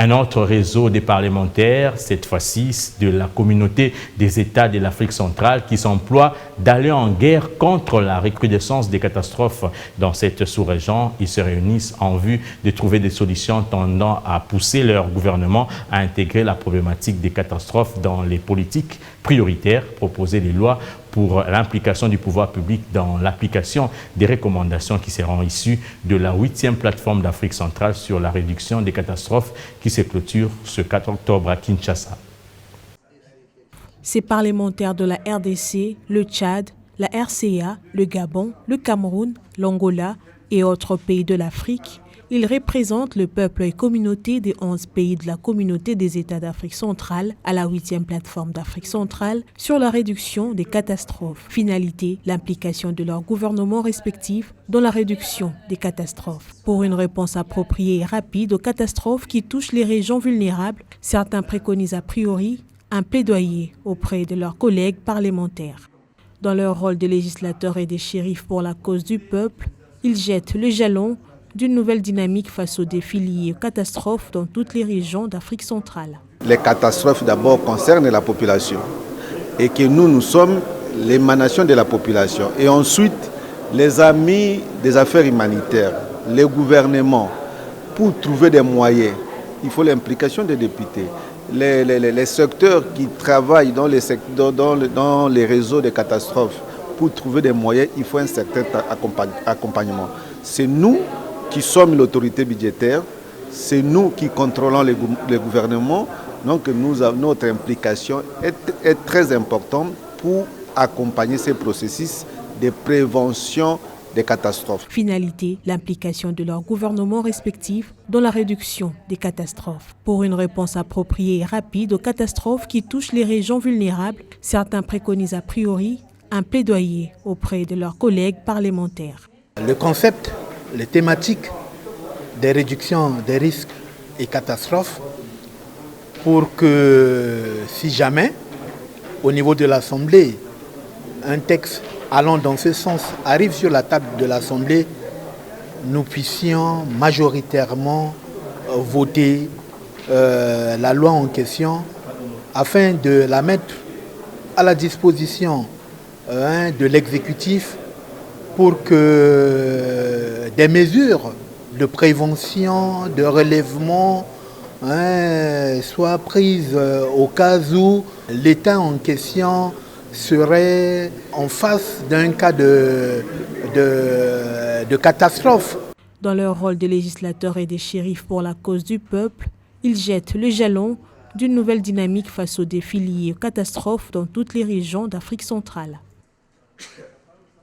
Un autre réseau des parlementaires, cette fois-ci de la communauté des États de l'Afrique centrale, qui s'emploie d'aller en guerre contre la recrudescence des catastrophes dans cette sous-région. Ils se réunissent en vue de trouver des solutions tendant à pousser leur gouvernement à intégrer la problématique des catastrophes dans les politiques prioritaires, proposer des lois pour l'implication du pouvoir public dans l'application des recommandations qui seront issues de la 8e plateforme d'Afrique centrale sur la réduction des catastrophes qui se clôture ce 4 octobre à Kinshasa. Ces parlementaires de la RDC, le Tchad, la RCA, le Gabon, le Cameroun, l'Angola et autres pays de l'Afrique, ils représentent le peuple et communauté des 11 pays de la communauté des États d'Afrique centrale à la 8e plateforme d'Afrique centrale sur la réduction des catastrophes. Finalité, l'implication de leurs gouvernements respectifs dans la réduction des catastrophes. Pour une réponse appropriée et rapide aux catastrophes qui touchent les régions vulnérables, certains préconisent a priori un plaidoyer auprès de leurs collègues parlementaires. Dans leur rôle de législateurs et de shérifs pour la cause du peuple, ils jettent le jalon d'une nouvelle dynamique face aux défis liés aux catastrophes dans toutes les régions d'Afrique centrale. Les catastrophes d'abord concernent la population et que nous sommes l'émanation de la population. Et ensuite, les amis des affaires humanitaires, les gouvernements, pour trouver des moyens, il faut l'implication des députés. Les secteurs qui travaillent dans les réseaux de catastrophes, pour trouver des moyens, il faut un certain accompagnement. C'est nous qui sommes l'autorité budgétaire, c'est nous qui contrôlons les gouvernements, donc notre implication est très importante pour accompagner ces processus de prévention des catastrophes. Finalité, l'implication de leurs gouvernements respectifs dans la réduction des catastrophes. Pour une réponse appropriée et rapide aux catastrophes qui touchent les régions vulnérables, certains préconisent a priori un plaidoyer auprès de leurs collègues parlementaires. Le concept, les thématiques des réductions des risques et catastrophes pour que si jamais, au niveau de l'Assemblée, un texte allant dans ce sens arrive sur la table de l'Assemblée, nous puissions majoritairement voter la loi en question afin de la mettre à la disposition de l'exécutif pour que des mesures de prévention, de relèvement soient prises au cas où l'État en question serait en face d'un cas de catastrophe. Dans leur rôle de législateurs et de shérifs pour la cause du peuple, ils jettent le jalon d'une nouvelle dynamique face aux défis liés aux catastrophes dans toutes les régions d'Afrique centrale.